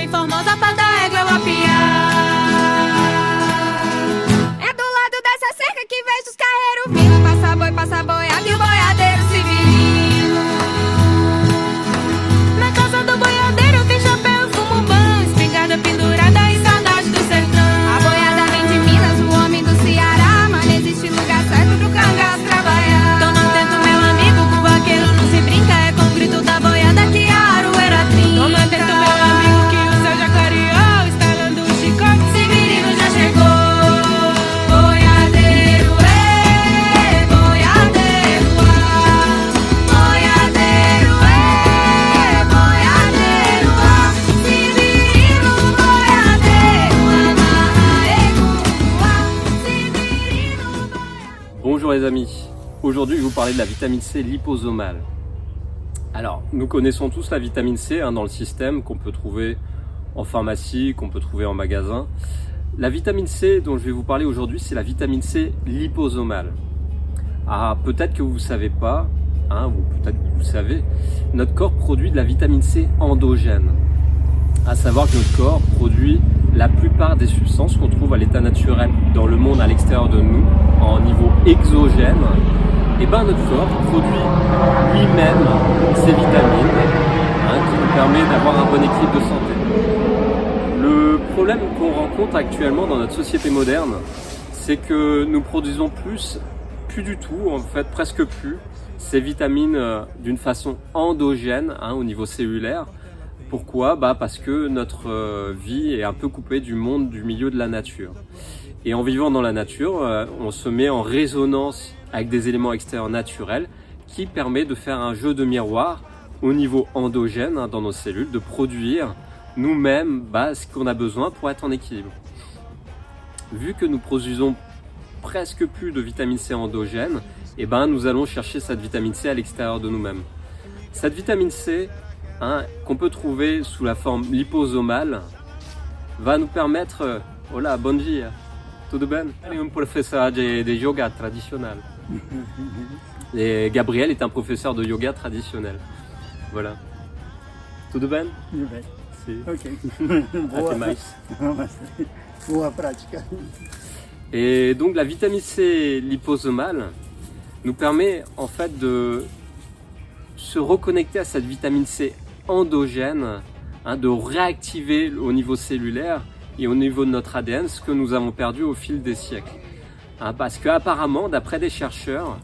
em Formosa pra dar égua eu apiar. É do lado dessa cerca que vejo os carreiros vindo. Passa boiado e o boiadeiro civil. Na casa do boiadeiro tem chapéu, fumo banho, espingarda pendurada e saudade do sertão. A boiada vem de Minas, o homem do Ceará, mas não existe lugar certo pro cangaço trabalhar. Tô mantendo meu amigo, com o vaqueiro não se brinca, é com o grito da boiada que a aroeira trinca. Tô mantendo meu amigo que o céu já clareou, estalando o chicote, Severino já chegou. Boiadeiro, boiadeiro, boiadeiro, boiadeiro, Severino, boiadeiro, Severino, boiadeiro. Bonjour les amis, aujourd'hui je vais vous parler de la vitamine C liposomale. Alors, nous connaissons tous la vitamine C dans le système qu'on peut trouver en pharmacie, qu'on peut trouver en magasin. La vitamine C dont je vais vous parler aujourd'hui, c'est la vitamine C liposomale. Ah, peut-être que vous ne savez pas, ou peut-être que vous le savez, notre corps produit de la vitamine C endogène. À savoir que notre corps produit la plupart des substances qu'on trouve à l'état naturel dans le monde à l'extérieur de nous, en niveau exogène. Et bien notre corps produit lui-même ces vitamines qui nous permet d'avoir un bon équilibre de santé. Le problème qu'on rencontre actuellement dans notre société moderne, c'est que nous produisons plus du tout, en fait presque plus, ces vitamines d'une façon endogène au niveau cellulaire. Pourquoi ? Parce que notre vie est un peu coupée du monde, du milieu de la nature. Et en vivant dans la nature, on se met en résonance avec des éléments extérieurs naturels qui permet de faire un jeu de miroir au niveau endogène dans nos cellules, de produire nous-mêmes ce qu'on a besoin pour être en équilibre. Vu que nous produisons presque plus de vitamine C endogène, nous allons chercher cette vitamine C à l'extérieur de nous-mêmes. Cette vitamine C, qu'on peut trouver sous la forme liposomale, va nous permettre... Hola, bom dia, tudo bem? Ele est un professeur de yoga traditionnel. Et Gabriel est un professeur de yoga traditionnel. Voilà. Tudo bem? Tudo bem. Sim. Ok. Até mais. Boa prática. Et donc la vitamine C liposomale nous permet en fait de se reconnecter à cette vitamine C endogène, de réactiver au niveau cellulaire et au niveau de notre ADN ce que nous avons perdu au fil des siècles. Parce qu'apparemment, d'après des chercheurs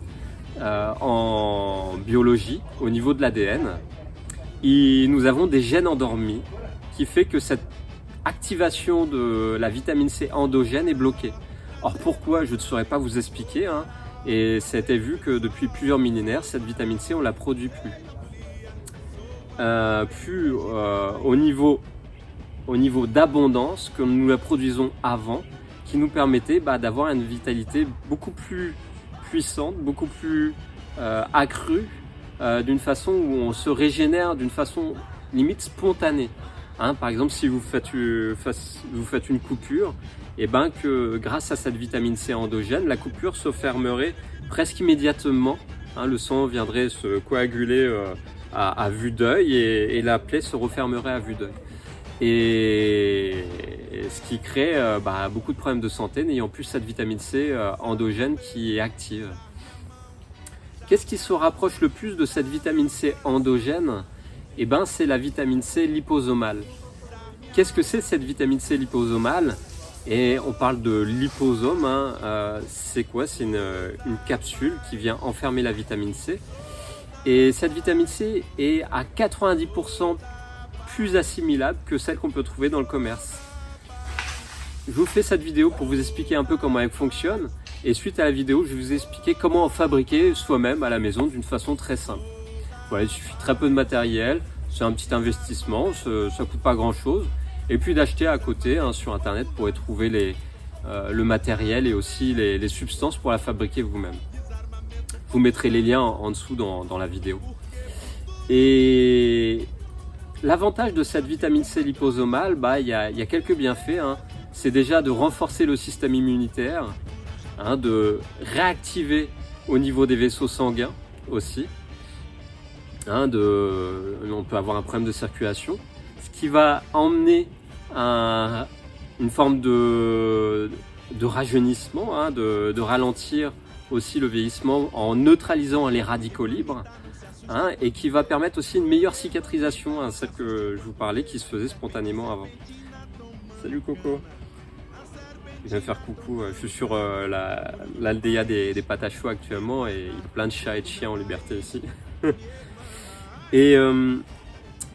en biologie, au niveau de l'ADN, nous avons des gènes endormis qui fait que cette activation de la vitamine C endogène est bloquée. Or pourquoi, je ne saurais pas vous expliquer, et ça a été vu que depuis plusieurs millénaires, cette vitamine C, on ne la produit plus. Au niveau d'abondance, comme nous la produisons avant, qui nous permettait d'avoir une vitalité beaucoup plus puissante, beaucoup plus accrue, d'une façon où on se régénère d'une façon limite spontanée. Par exemple, si vous faites une coupure, que grâce à cette vitamine C endogène, la coupure se fermerait presque immédiatement. Le sang viendrait se coaguler à vue d'œil et la plaie se refermerait à vue d'œil. Et ce qui crée beaucoup de problèmes de santé n'ayant plus cette vitamine C endogène qui est active. Qu'est-ce qui se rapproche le plus de cette vitamine C endogène ? C'est la vitamine C liposomale. Qu'est-ce que c'est cette vitamine C liposomale ? Et on parle de liposome, c'est quoi ? C'est une capsule qui vient enfermer la vitamine C. Et cette vitamine C est à 90% plus assimilable que celle qu'on peut trouver dans le commerce. Je vous fais cette vidéo pour vous expliquer un peu comment elle fonctionne. Et suite à la vidéo, je vais vous expliquer comment en fabriquer soi-même à la maison d'une façon très simple. Voilà, il suffit très peu de matériel, c'est un petit investissement, ça ne coûte pas grand chose. Et puis d'acheter à côté sur internet pour y trouver le matériel et aussi les substances pour la fabriquer vous-même. Je vous mettrai les liens en dessous dans la vidéo. Et l'avantage de cette vitamine C liposomale, il y a quelques bienfaits. C'est déjà de renforcer le système immunitaire, de réactiver au niveau des vaisseaux sanguins aussi. On peut avoir un problème de circulation. ce qui va emmener une forme de rajeunissement, hein, de ralentir aussi le vieillissement en neutralisant les radicaux libres, hein, et qui va permettre aussi une meilleure cicatrisation, hein, celle que je vous parlais qui se faisait spontanément avant. Salut Coco! Je viens faire coucou, je suis sur l'aldéa des Patachos actuellement et il y a plein de chats et de chiens en liberté ici. Et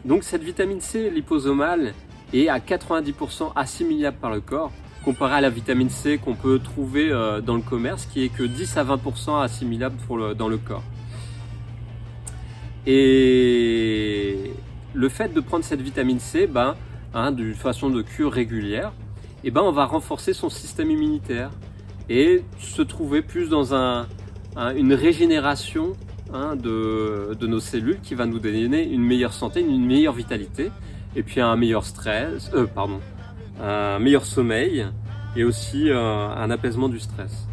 donc cette vitamine C liposomale est à 90% assimilable par le corps, comparé à la vitamine C qu'on peut trouver dans le commerce qui est que 10 à 20% assimilable dans le corps. Et le fait de prendre cette vitamine C, d'une façon de cure régulière, on va renforcer son système immunitaire et se trouver plus dans une régénération, hein, de nos cellules qui va nous donner une meilleure santé, une meilleure vitalité et puis un meilleur un meilleur sommeil et aussi un apaisement du stress.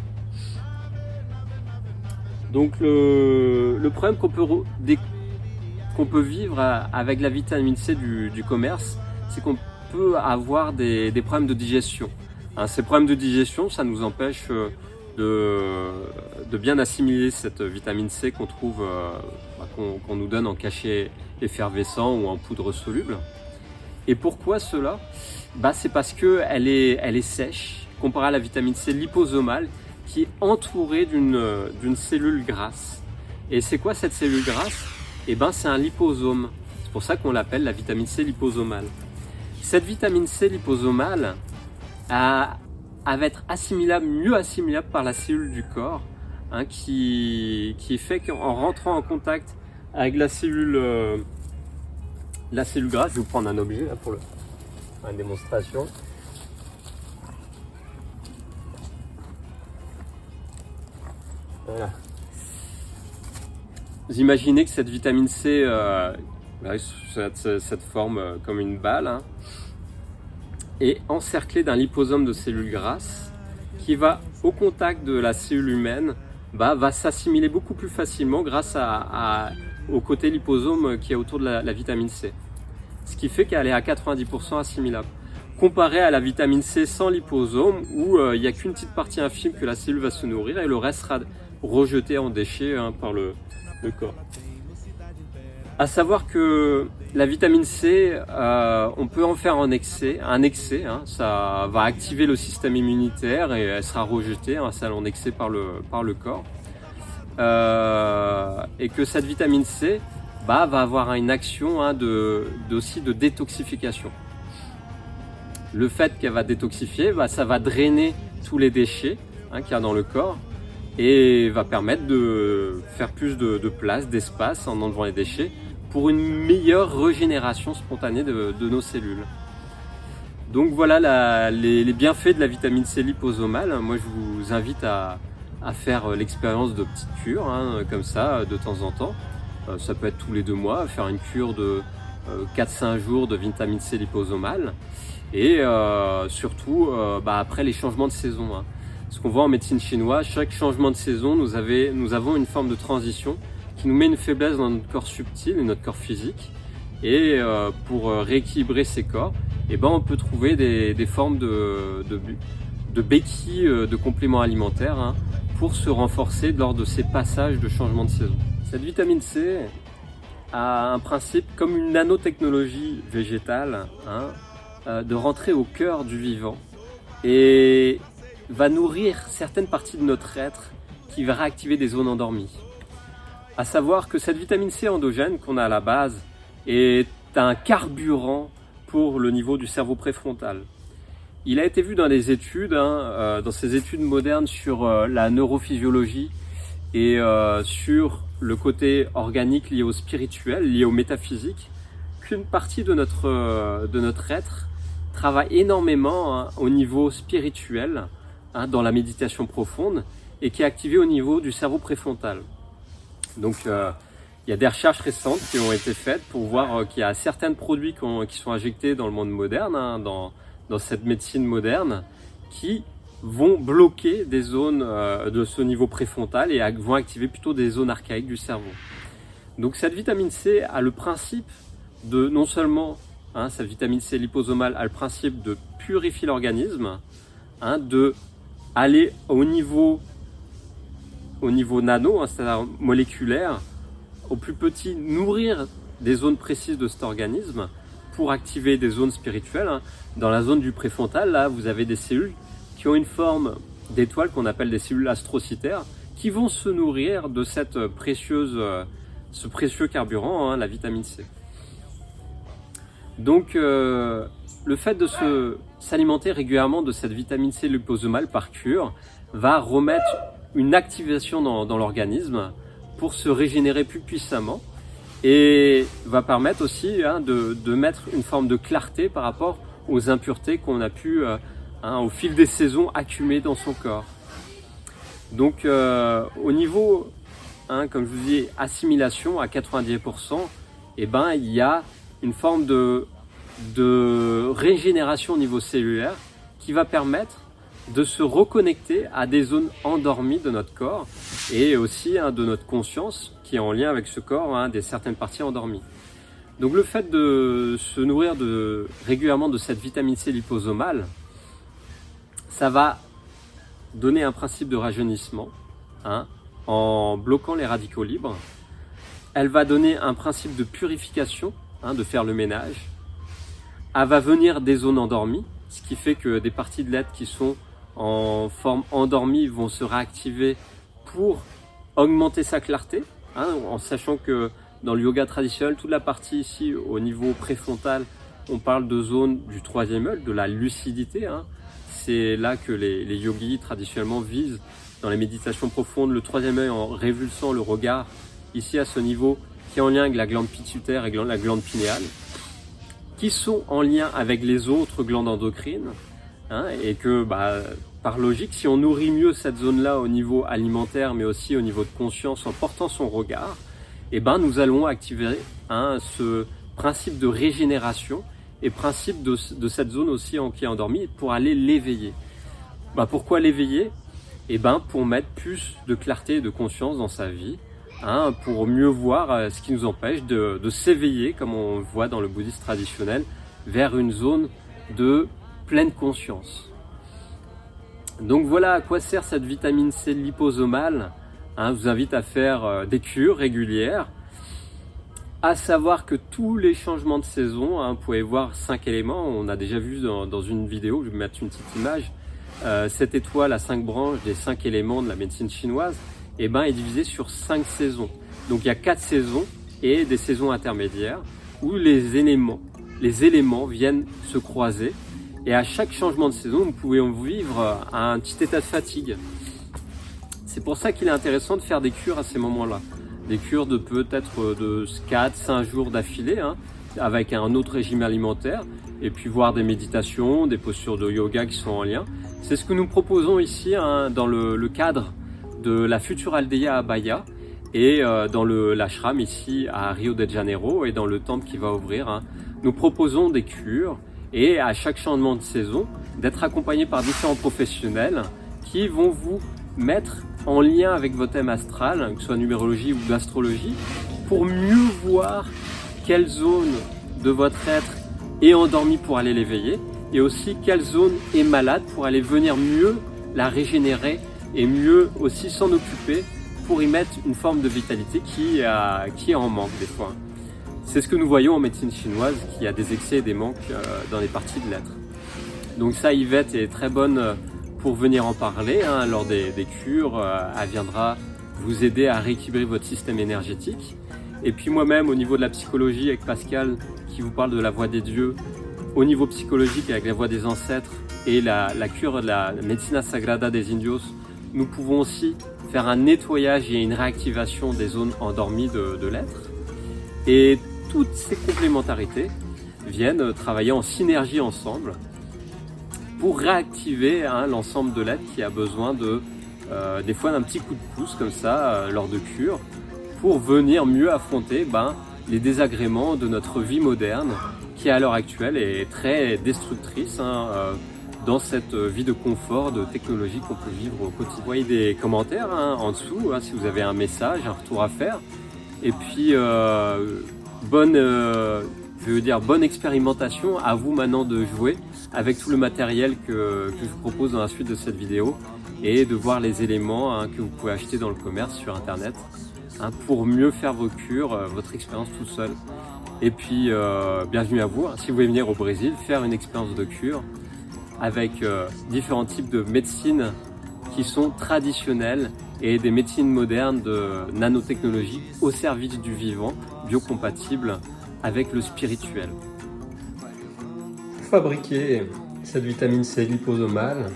Donc le problème qu'on peut vivre avec la vitamine C du commerce, c'est qu'on peut avoir des problèmes de digestion. Hein, ces problèmes de digestion, ça nous empêche de bien assimiler cette vitamine C qu'on trouve, qu'on nous donne en cachet effervescent ou en poudre soluble. Et pourquoi cela? C'est parce qu'elle est sèche, comparée à la vitamine C liposomale, qui est entourée d'une cellule grasse. Et c'est quoi cette cellule grasse? C'est un liposome. C'est pour ça qu'on l'appelle la vitamine C liposomale. Cette vitamine C liposomale va être mieux assimilable par la cellule du corps, hein, qui fait qu'en rentrant en contact avec la cellule grasse, je vais vous prendre un objet là, pour une démonstration. Voilà. Vous imaginez que cette vitamine C cette forme comme une balle, hein, est encerclée d'un liposome de cellules grasses qui va au contact de la cellule humaine, va s'assimiler beaucoup plus facilement grâce au côté liposome qui est autour de la vitamine C. Ce qui fait qu'elle est à 90% assimilable. Comparé à la vitamine C sans liposome où il n'y a qu'une petite partie infime que la cellule va se nourrir et le reste sera rejeté en déchets, hein, par le corps. À savoir que la vitamine C, on peut en faire un excès, hein, ça va activer le système immunitaire et elle sera rejetée, hein, celle en excès par le corps. Et que cette vitamine C va avoir une action, hein, aussi de détoxification. Le fait qu'elle va détoxifier, ça va drainer tous les déchets, hein, qu'il y a dans le corps et va permettre de faire plus de place, d'espace en enlevant les déchets pour une meilleure régénération spontanée de nos cellules. Donc voilà les bienfaits de la vitamine C liposomale. Moi je vous invite à faire l'expérience de petites cures, hein, comme ça de temps en temps. Ça peut être tous les 2 mois, faire une cure de 4-5 jours de vitamine C liposomale. Et surtout après les changements de saison, hein. Ce qu'on voit en médecine chinoise, chaque changement de saison, nous avons une forme de transition qui nous met une faiblesse dans notre corps subtil et notre corps physique. Et pour rééquilibrer ces corps, on peut trouver des formes de béquilles, de compléments alimentaires, hein, pour se renforcer lors de ces passages de changement de saison. Cette vitamine C a un principe comme une nanotechnologie végétale, hein, de rentrer au cœur du vivant et va nourrir certaines parties de notre être qui va réactiver des zones endormies. À savoir que cette vitamine C endogène qu'on a à la base est un carburant pour le niveau du cerveau préfrontal. Il a été vu dans des études, dans ces études modernes sur la neurophysiologie et sur le côté organique lié au spirituel, lié au métaphysique, qu'une partie de notre être travaille énormément, hein, au niveau spirituel, hein, dans la méditation profonde, et qui est activée au niveau du cerveau préfrontal. Donc il y a des recherches récentes qui ont été faites pour voir qu'il y a certains produits qui sont injectés dans le monde moderne, hein, dans cette médecine moderne, qui vont bloquer des zones de ce niveau préfrontal et vont activer plutôt des zones archaïques du cerveau. Donc cette vitamine C a le principe de non seulement cette vitamine C liposomale a le principe de purifier l'organisme, de aller au niveau nano, c'est-à-dire moléculaire, au plus petit, nourrir des zones précises de cet organisme pour activer des zones spirituelles. Dans la zone du préfrontal, là, vous avez des cellules qui ont une forme d'étoile qu'on appelle des cellules astrocytaires qui vont se nourrir de ce précieux carburant, la vitamine C. Donc, le fait de s'alimenter régulièrement de cette vitamine C liposomale par cure va remettre une activation dans l'organisme pour se régénérer plus puissamment et va permettre aussi de mettre une forme de clarté par rapport aux impuretés qu'on a pu, au fil des saisons, accumuler dans son corps. Donc, au niveau, comme je vous dis, assimilation à 90%, il y a une forme de régénération au niveau cellulaire qui va permettre de se reconnecter à des zones endormies de notre corps et aussi de notre conscience qui est en lien avec ce corps, des certaines parties endormies. Donc le fait de se nourrir régulièrement de cette vitamine C liposomale, ça va donner un principe de rajeunissement en bloquant les radicaux libres. Elle va donner un principe de purification, de faire le ménage. Elle va venir des zones endormies, ce qui fait que des parties de l'être qui sont en forme endormie vont se réactiver pour augmenter sa clarté, en sachant que dans le yoga traditionnel, toute la partie ici au niveau préfrontal, on parle de zone du troisième œil, de la lucidité. C'est là que les yogis traditionnellement visent dans les méditations profondes le troisième œil en révulsant le regard ici à ce niveau qui est en lien avec la glande pituitaire et la glande pinéale, qui sont en lien avec les autres glandes endocrines, et que par logique, si on nourrit mieux cette zone-là au niveau alimentaire, mais aussi au niveau de conscience en portant son regard, nous allons activer ce principe de régénération et principe de cette zone aussi qui est endormie pour aller l'éveiller. Pourquoi l'éveiller ? Pour mettre plus de clarté et de conscience dans sa vie, pour mieux voir ce qui nous empêche de s'éveiller, comme on voit dans le bouddhisme traditionnel, vers une zone de pleine conscience. Donc voilà à quoi sert cette vitamine C liposomale. Je vous invite à faire des cures régulières, à savoir que tous les changements de saison, vous pouvez voir 5 éléments, on a déjà vu dans une vidéo, je vais mettre une petite image, cette étoile à 5 branches des 5 éléments de la médecine chinoise, est divisée sur 5 saisons. Donc il y a 4 saisons et des saisons intermédiaires où les éléments viennent se croiser. Et à chaque changement de saison, nous pouvons vivre un petit état de fatigue. C'est pour ça qu'il est intéressant de faire des cures à ces moments-là. Des cures de peut-être de 4-5 jours d'affilée, avec un autre régime alimentaire, et puis voir des méditations, des postures de yoga qui sont en lien. C'est ce que nous proposons ici dans le cadre de la future Aldeia à Bahia et dans l'ashram ici à Rio de Janeiro et dans le temple qui va ouvrir. Nous proposons des cures et à chaque changement de saison, d'être accompagné par différents professionnels qui vont vous mettre en lien avec votre thème astral, que ce soit numérologie ou d'astrologie, pour mieux voir quelle zone de votre être est endormie pour aller l'éveiller et aussi quelle zone est malade pour aller venir mieux la régénérer et mieux aussi s'en occuper pour y mettre une forme de vitalité qui est en manque des fois. C'est ce que nous voyons en médecine chinoise, qu'il y a des excès et des manques dans les parties de l'être. Donc ça, Yvette est très bonne pour venir en parler lors des cures. Elle viendra vous aider à rééquilibrer votre système énergétique. Et puis moi-même, au niveau de la psychologie, avec Pascal, qui vous parle de la voix des dieux, au niveau psychologique, avec la voix des ancêtres et la cure de la Medicina Sagrada des Indios, nous pouvons aussi faire un nettoyage et une réactivation des zones endormies de l'être. Et toutes ces complémentarités viennent travailler en synergie ensemble pour réactiver l'ensemble de l'être qui a besoin des fois d'un petit coup de pouce comme ça lors de cures pour venir mieux affronter les désagréments de notre vie moderne qui à l'heure actuelle est très destructrice dans cette vie de confort, de technologie qu'on peut vivre au quotidien. Vous voyez des commentaires en dessous si vous avez un message, un retour à faire. Et puis bonne Je veux dire bonne expérimentation, à vous maintenant de jouer avec tout le matériel que je vous propose dans la suite de cette vidéo et de voir les éléments que vous pouvez acheter dans le commerce sur internet pour mieux faire vos cures, votre expérience tout seul. Et puis bienvenue à vous, si vous voulez venir au Brésil faire une expérience de cure avec différents types de médecines qui sont traditionnelles et des médecines modernes de nanotechnologie au service du vivant, biocompatibles avec le spirituel. Pour fabriquer cette vitamine C liposomale,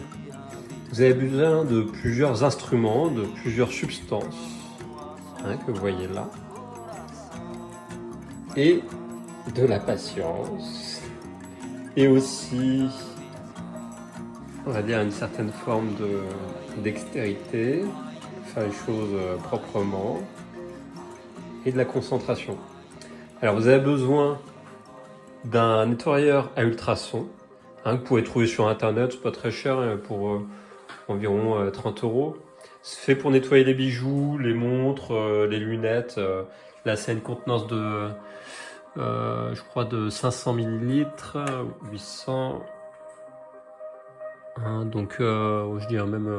vous avez besoin de plusieurs instruments, de plusieurs substances que vous voyez là, et de la patience, et aussi, on va dire, une certaine forme de dextérité, faire les choses proprement, et de la concentration. Alors vous avez besoin d'un nettoyeur à ultrasons que vous pouvez trouver sur internet, c'est pas très cher, pour environ 30 €. C'est fait pour nettoyer les bijoux, les montres, les lunettes. Là c'est une contenance de je crois de 500 ml, 800, donc je dirais même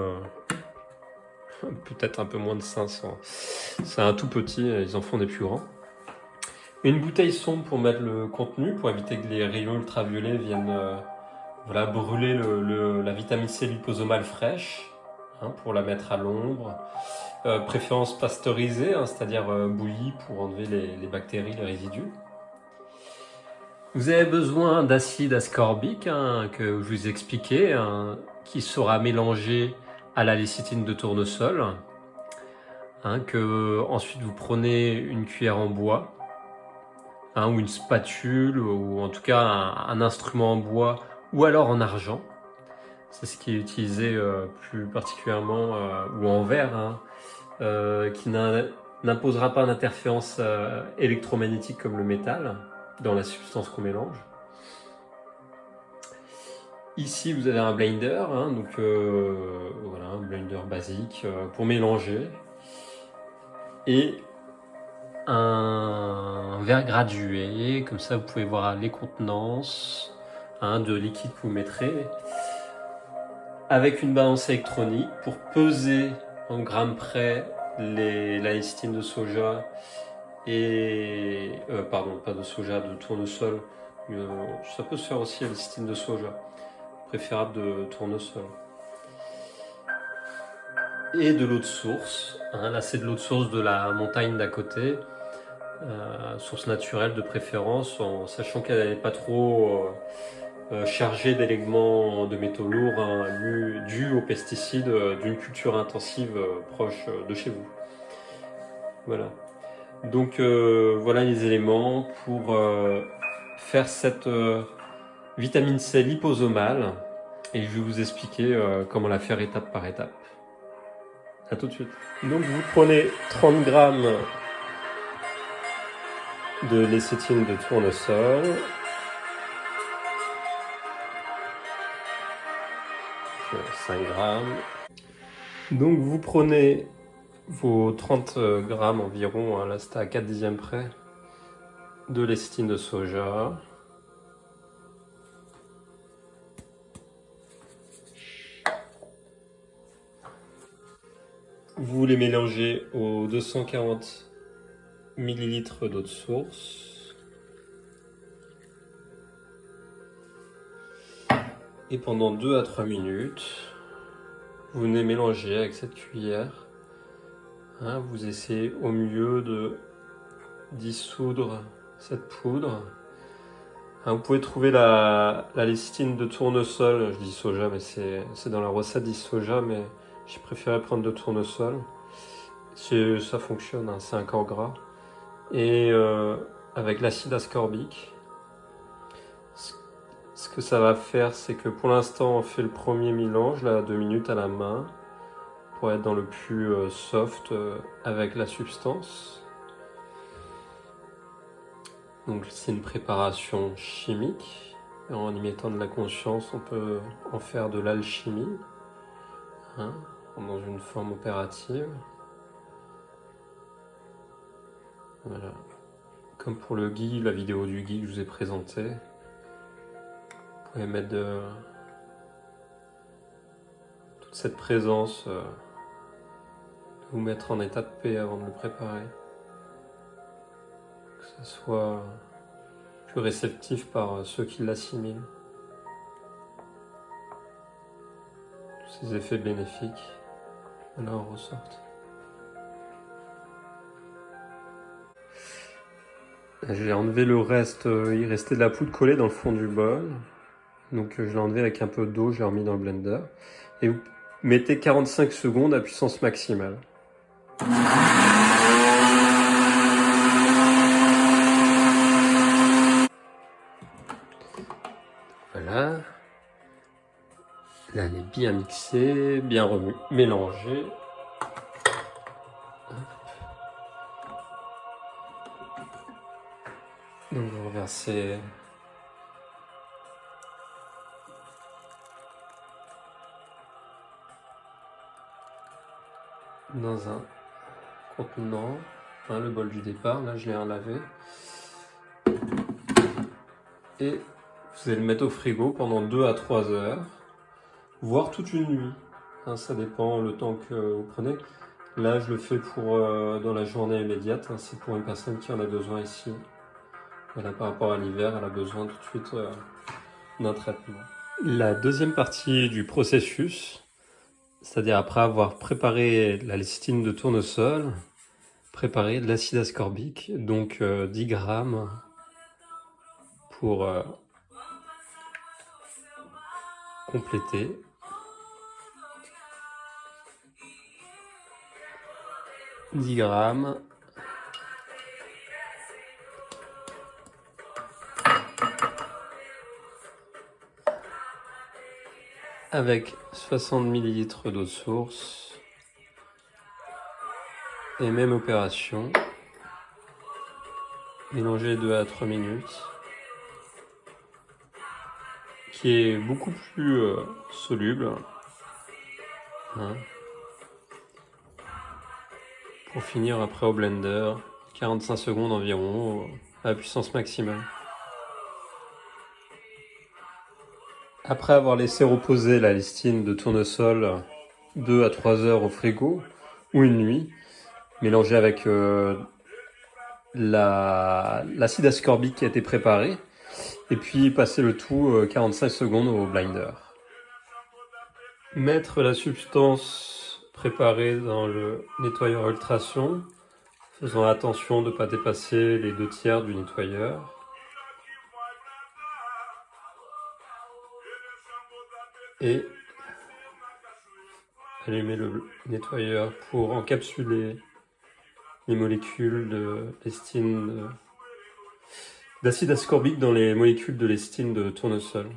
peut-être un peu moins de 500. C'est un tout petit, ils en font des plus grands. Une bouteille sombre pour mettre le contenu, pour éviter que les rayons ultraviolets viennent brûler la vitamine C liposomale fraîche, pour la mettre à l'ombre. Préférence pasteurisée, c'est-à-dire bouillie pour enlever les bactéries, les résidus. Vous avez besoin d'acide ascorbique, que je vous ai expliqué, qui sera mélangé à la lécithine de tournesol. Que ensuite vous prenez une cuillère en bois, ou une spatule, ou en tout cas un instrument en bois, ou alors en argent. C'est ce qui est utilisé plus particulièrement, ou en verre, qui n'imposera pas d'interférence électromagnétique comme le métal dans la substance qu'on mélange. Ici vous avez un blender, donc voilà, un blender basique pour mélanger, et un verre gradué, comme ça vous pouvez voir les contenances de liquide que vous mettrez, avec une balance électronique pour peser en grammes près la lécithine de soja et pardon, pas de soja, de tournesol. Ça peut se faire aussi à la lécithine de soja, préférable de tournesol. Et de l'eau de source, là c'est de l'eau de source de la montagne d'à côté, source naturelle de préférence, en sachant qu'elle n'est pas trop chargée d'éléments de métaux lourds, dus aux pesticides d'une culture intensive proche de chez vous. Voilà. Donc voilà les éléments pour faire cette vitamine C liposomale, et je vais vous expliquer comment la faire étape par étape. A tout de suite. Donc vous prenez 30 grammes de lécithine de tournesol, sur 5 grammes. Donc vous prenez vos 30 grammes environ, là c'était à 4 dixièmes près, de lécithine de soja. Vous les mélangez aux 240 ml d'eau de source. Et pendant 2 à 3 minutes, vous venez mélanger avec cette cuillère. Vous essayez au mieux de dissoudre cette poudre. Vous pouvez trouver la lécithine de tournesol, je dis soja, mais c'est dans la recette dit soja, mais j'ai préféré prendre de tournesol. Ça fonctionne, c'est un corps gras. Et avec l'acide ascorbique, ce que ça va faire, c'est que pour l'instant on fait le premier mélange, là, 2 minutes à la main, pour être dans le plus soft avec la substance. Donc c'est une préparation chimique. Et en y mettant de la conscience, on peut en faire de l'alchimie, dans une forme opérative. Voilà. Comme pour le ghee, la vidéo du ghee que je vous ai présenté. Vous pouvez mettre toute cette présence, vous mettre en état de paix avant de le préparer. Que ça soit plus réceptif par ceux qui l'assimilent. Tous ces effets bénéfiques là en ressortent. J'ai enlevé le reste, il restait de la poudre collée dans le fond du bol. Donc je l'ai enlevé avec un peu d'eau, je l'ai remis dans le blender. Et vous mettez 45 secondes à puissance maximale. Voilà. Là, elle est bien mixée, bien mélangée. Donc vous reversez dans un contenant, le bol du départ, là je l'ai lavé. Et vous allez le mettre au frigo pendant 2 à 3 heures, voire toute une nuit. Ça dépend le temps que vous prenez. Là je le fais pour dans la journée immédiate, c'est pour une personne qui en a besoin ici. Voilà, par rapport à l'hiver, elle a besoin tout de suite d'un traitement. La deuxième partie du processus, c'est-à-dire après avoir préparé la lécithine de tournesol, préparer de l'acide ascorbique, donc 10 grammes pour compléter. « 10 grammes. Avec 60 ml d'eau de source. Et même opération. Mélanger 2 à 3 minutes. Qui est beaucoup plus soluble. Pour finir après au blender, 45 secondes environ à la puissance maximale. Après avoir laissé reposer la lécithine de tournesol 2 à 3 heures au frigo ou une nuit, mélanger avec l'acide ascorbique qui a été préparé et puis passer le tout 45 secondes au blender. Mettre la substance préparée dans le nettoyeur ultrason, faisant attention de ne pas dépasser les 2/3 du nettoyeur. Et allumer le nettoyeur pour encapsuler les molécules de lécithine, d'acide ascorbique dans les molécules de lécithine de tournesol.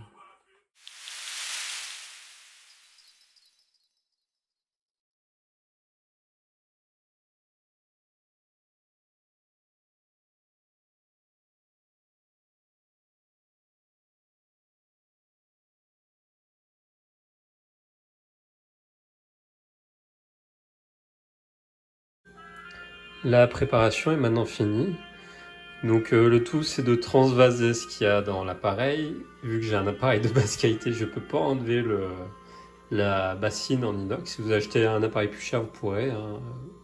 La préparation est maintenant finie. Donc le tout c'est de transvaser ce qu'il y a dans l'appareil. Vu que j'ai un appareil de basse qualité, je ne peux pas enlever la bassine en inox. Si vous achetez un appareil plus cher, vous pourrez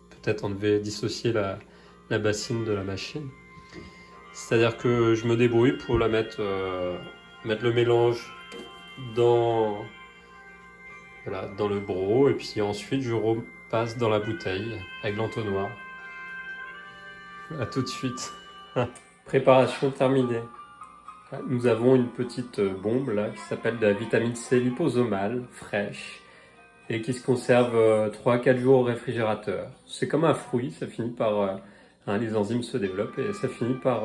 peut-être dissocier la bassine de la machine. C'est-à-dire que je me débrouille pour la mettre le mélange dans le broc et puis ensuite je repasse dans la bouteille avec l'entonnoir. À tout de suite. Préparation terminée. Nous avons une petite bombe là qui s'appelle de la vitamine C liposomale fraîche et qui se conserve 3 à 4 jours au réfrigérateur. C'est comme un fruit, ça finit par les enzymes se développent et ça finit par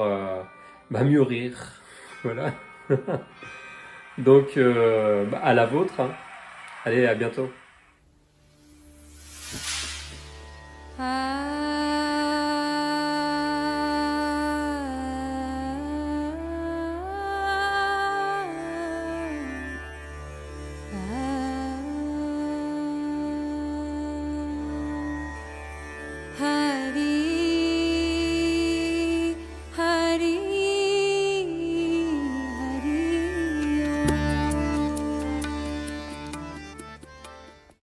mûrir. Voilà. Donc à la vôtre. Allez, à bientôt.